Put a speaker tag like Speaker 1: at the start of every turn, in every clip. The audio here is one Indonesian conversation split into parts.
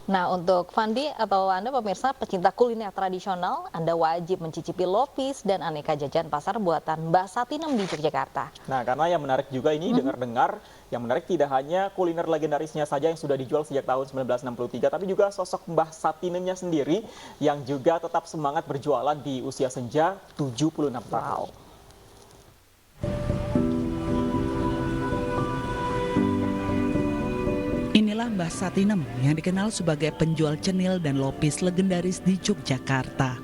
Speaker 1: Nah, untuk Fandi atau Anda pemirsa pecinta kuliner tradisional, Anda wajib mencicipi lopis dan aneka jajan pasar buatan Mbak Satinem di Yogyakarta.
Speaker 2: Nah, karena yang menarik juga ini dengar-dengar, yang menarik tidak hanya kuliner legendarisnya saja yang sudah dijual sejak tahun 1963, tapi juga sosok Mbah Satinennya sendiri yang juga tetap semangat berjualan di usia senja 76 tahun.
Speaker 3: Inilah Mbah Satinem yang dikenal sebagai penjual cenil dan lopis legendaris di Yogyakarta.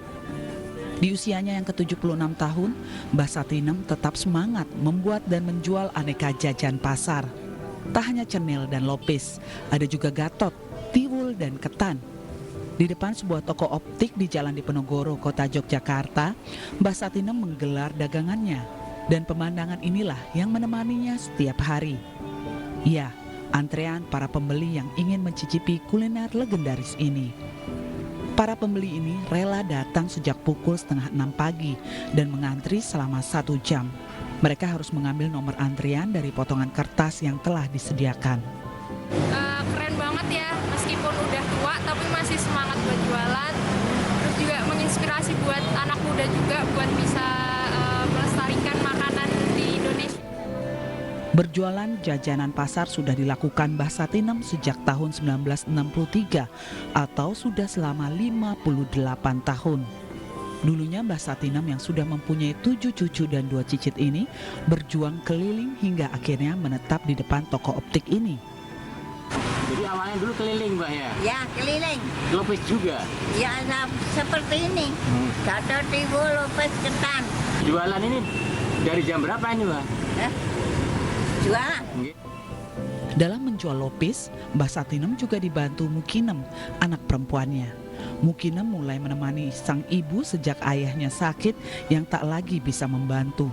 Speaker 3: Di usianya yang ke-76 tahun, Mbah Satinem tetap semangat membuat dan menjual aneka jajan pasar. Tak hanya cenil dan lopis, ada juga gatot, tiwul, dan ketan. Di depan sebuah toko optik di Jalan Diponegoro, Kota Yogyakarta, Mbah Satinem menggelar dagangannya. Dan pemandangan inilah yang menemaninya setiap hari. Ya, antrean para pembeli yang ingin mencicipi kuliner legendaris ini. Para pembeli ini rela datang sejak pukul 5:30 pagi dan mengantri selama 1 jam. Mereka harus mengambil nomor antrian dari potongan kertas yang telah disediakan.
Speaker 4: Keren banget ya, meskipun udah tua tapi masih semangat buat jualan. Terus juga menginspirasi buat anak muda juga buat bisa melestarikan makanan di Indonesia.
Speaker 3: Berjualan jajanan pasar sudah dilakukan Mbah Satinem sejak tahun 1963 atau sudah selama 58 tahun. Dulunya Mbah Satinem yang sudah mempunyai 7 cucu dan 2 cicit ini berjuang keliling hingga akhirnya menetap di depan toko optik ini.
Speaker 5: Jadi awalnya dulu keliling Mbak ya?
Speaker 6: Ya, keliling.
Speaker 5: Lopis juga?
Speaker 6: Ya, seperti ini. Gatot, tiwul, lopis, ketan.
Speaker 5: Jualan ini dari jam berapa ini Mbak?
Speaker 6: Jualan.
Speaker 3: Dalam menjual lopis, Mbah Satinem juga dibantu Mukinem, anak perempuannya. Mukinem mulai menemani sang ibu sejak ayahnya sakit yang tak lagi bisa membantu.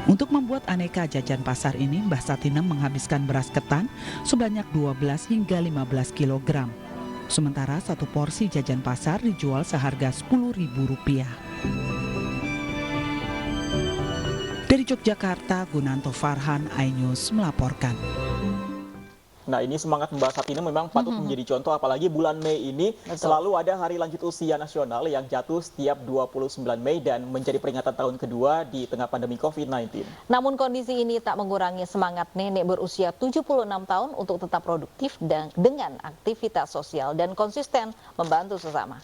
Speaker 3: Untuk membuat aneka jajan pasar ini, Mbah Satinem menghabiskan beras ketan sebanyak 12 hingga 15 kg. Sementara satu porsi jajan pasar dijual seharga Rp10.000. Dari Yogyakarta, Gunanto Farhan, iNews melaporkan.
Speaker 2: Nah, ini semangat Mbak Satinem memang patut menjadi contoh, apalagi bulan Mei ini selalu ada Hari Lanjut Usia Nasional yang jatuh setiap 29 Mei dan menjadi peringatan tahun kedua di tengah pandemi COVID-19.
Speaker 1: Namun kondisi ini tak mengurangi semangat nenek berusia 76 tahun untuk tetap produktif dan dengan aktivitas sosial dan konsisten membantu sesama.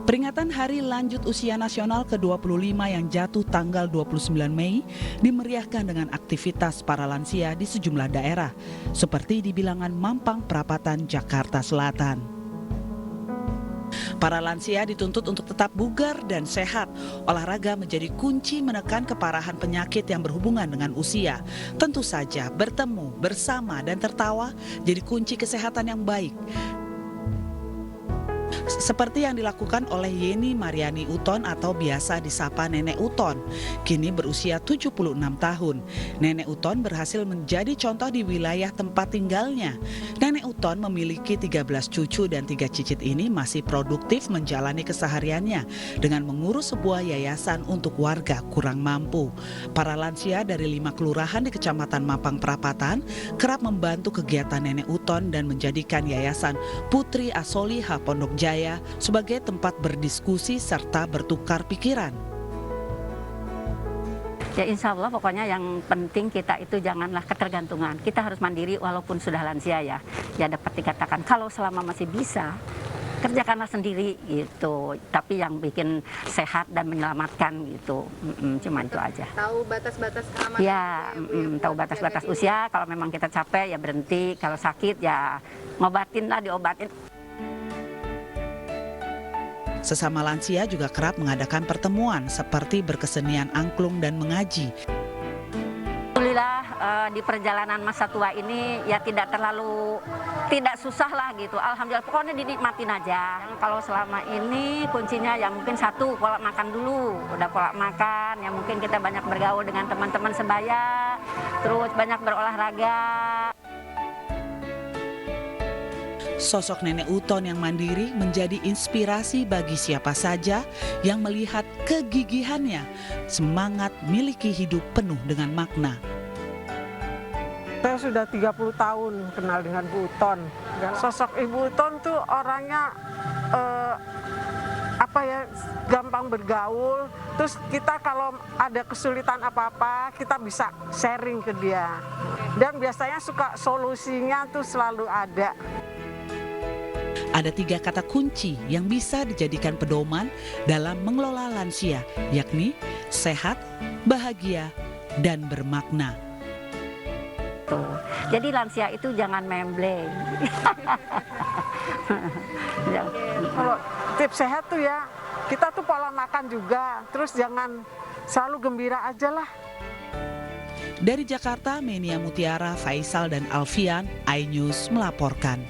Speaker 3: Peringatan Hari Lanjut Usia Nasional ke-25 yang jatuh tanggal 29 Mei dimeriahkan dengan aktivitas para lansia di sejumlah daerah, seperti di bilangan Mampang Perapatan, Jakarta Selatan. Para lansia dituntut untuk tetap bugar dan sehat. Olahraga menjadi kunci menekan keparahan penyakit yang berhubungan dengan usia. Tentu saja bertemu, bersama, dan tertawa jadi kunci kesehatan yang baik. Seperti yang dilakukan oleh Yeni Mariani Uton atau biasa disapa Nenek Uton. Kini berusia 76 tahun. Nenek Uton berhasil menjadi contoh di wilayah tempat tinggalnya. Nenek Uton memiliki 13 cucu dan 3 cicit ini masih produktif menjalani kesehariannya dengan mengurus sebuah yayasan untuk warga kurang mampu. Para lansia dari 5 kelurahan di Kecamatan Mampang Perapatan kerap membantu kegiatan Nenek Uton dan menjadikan Yayasan Putri Asoliha Pondok Jaya sebagai tempat berdiskusi serta bertukar pikiran.
Speaker 7: Ya insya Allah pokoknya yang penting kita itu janganlah ketergantungan. Kita harus mandiri walaupun sudah lansia ya. Ya dapat dikatakan kalau selama masih bisa kerjakanlah sendiri gitu. Tapi yang bikin sehat dan menyelamatkan gitu. Cuma itu aja.
Speaker 4: Tahu batas-batas keamanan.
Speaker 7: Ya, tahu batas-batas usia. Kalau memang kita capek ya berhenti. Kalau sakit ya ngobatin lah, diobatin.
Speaker 3: Sesama lansia juga kerap mengadakan pertemuan seperti berkesenian angklung dan mengaji.
Speaker 7: Alhamdulillah di perjalanan masa tua ini ya tidak susah lah gitu. Alhamdulillah pokoknya dinikmatin aja. Kalau selama ini kuncinya ya mungkin satu, pola makan dulu. Udah pola makan ya mungkin kita banyak bergaul dengan teman-teman sebaya, terus banyak berolahraga.
Speaker 3: Sosok Nenek Uton yang mandiri menjadi inspirasi bagi siapa saja yang melihat kegigihannya, semangat miliki hidup penuh dengan makna.
Speaker 8: Saya sudah 30 tahun kenal dengan Bu Uton. Sosok Ibu Uton tuh orangnya gampang bergaul. Terus kita kalau ada kesulitan apa-apa, kita bisa sharing ke dia. Dan biasanya suka solusinya tuh selalu ada.
Speaker 3: Ada 3 kata kunci yang bisa dijadikan pedoman dalam mengelola lansia, yakni sehat, bahagia, dan bermakna.
Speaker 7: Jadi lansia itu jangan membleng.
Speaker 8: Kalau tips sehat tuh ya, kita tuh pola makan juga, terus jangan selalu gembira aja lah.
Speaker 3: Dari Jakarta, Menia Mutiara, Faisal, dan Alfian, iNews melaporkan.